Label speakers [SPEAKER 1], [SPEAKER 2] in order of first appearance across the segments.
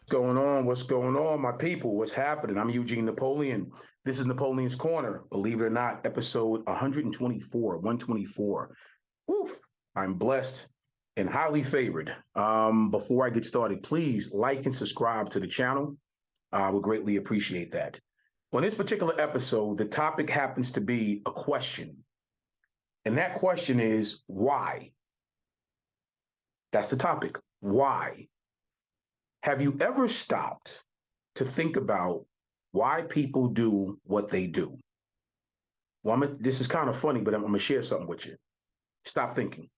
[SPEAKER 1] Going on? What's going on, my people? What's happening? I'm Eugene Napoleon. This is Napoleon's Corner. Believe it or not, episode 124, 124. Woof. I'm blessed and highly favored. Before I get started, please like and subscribe to the channel. I would greatly appreciate that. On this particular episode, the topic happens to be a question. And that question is why? That's the topic. Why? Have you ever stopped to think about why people do what they do? Well, this is kind of funny, but I'm going to share something with you. Stop thinking.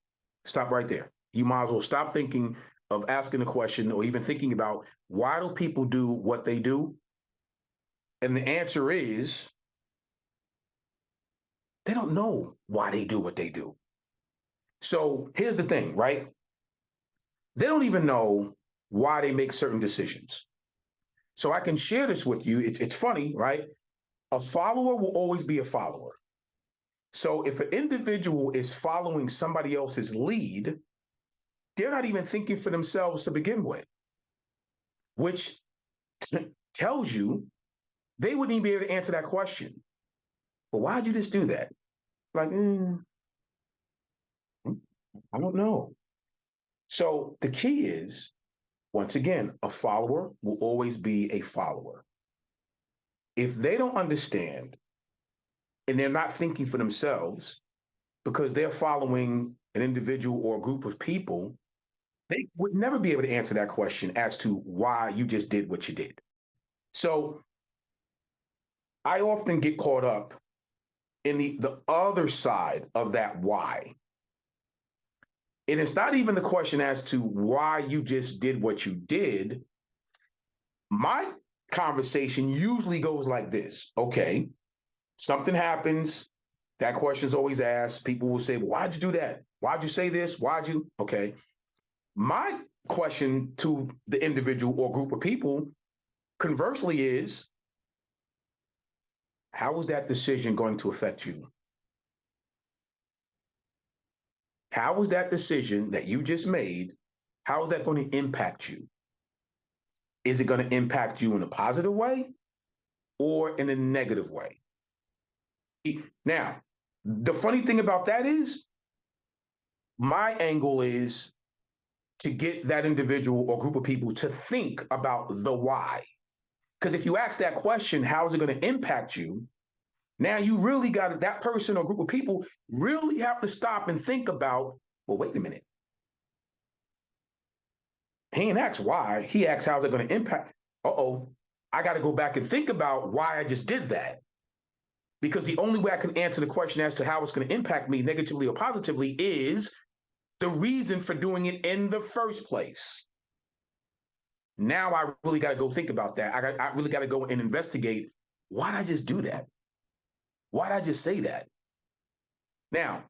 [SPEAKER 1] Stop right there. You might as well stop thinking of asking a question or even thinking about why do people do what they do? And the answer is they don't know why they do what they do. So here's the thing, right? They don't even know why they make certain decisions. So I can share this with you. It's funny, right? A follower will always be a follower. So if an individual is following somebody else's lead, they're not even thinking for themselves to begin with, which tells you they wouldn't even be able to answer that question. But why'd you just do that? Like, I don't know. So the key is, once again, a follower will always be a follower. If they don't understand and they're not thinking for themselves because they're following an individual or a group of people, they would never be able to answer that question as to why you just did what you did. So I often get caught up in the other side of that why. And it's not even the question as to why you just did what you did. My conversation usually goes like this. Okay, something happens. That question is always asked. People will say, well, why'd you do that? Why'd you say this? Why'd you? Okay. My question to the individual or group of people, conversely, is how is that decision going to affect you? How is that decision that you just made, how is that going to impact you? Is it going to impact you in a positive way or in a negative way? Now, the funny thing about that is my angle is to get that individual or group of people to think about the why. Because if you ask that question, how is it going to impact you? Now you really got that person or group of people really have to stop and think about, well, wait a minute. He ain't asked why. He asked how's it going to impact. Uh-oh, I got to go back and think about why I just did that. Because the only way I can answer the question as to how it's going to impact me negatively or positively is the reason for doing it in the first place. Now I really got to go think about that. I really got to go and investigate, why did I just do that? Why did I just say that? Now,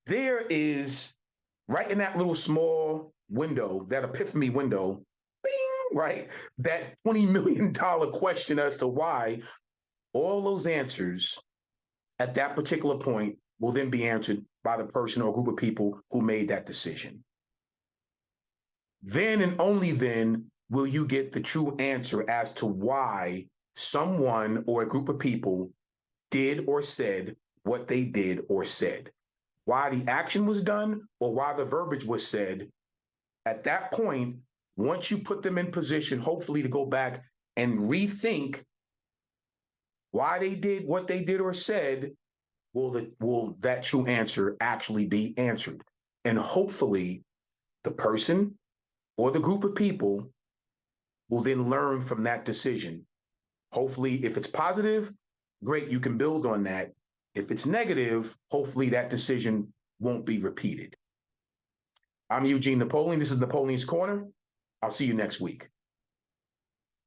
[SPEAKER 1] there is right in that little small window, that epiphany window, bing, right? That $20 million question as to why, all those answers at that particular point will then be answered by the person or group of people who made that decision. Then and only then will you get the true answer as to why someone or a group of people did or said what they did or said. Why the action was done or why the verbiage was said. At that point, once you put them in position, hopefully to go back and rethink why they did what they did or said, will that true answer actually be answered? And hopefully the person or the group of people will then learn from that decision. Hopefully, if it's positive, great, you can build on that. If it's negative, hopefully that decision won't be repeated. I'm Eugene Napoleon. This is Napoleon's Corner. I'll see you next week.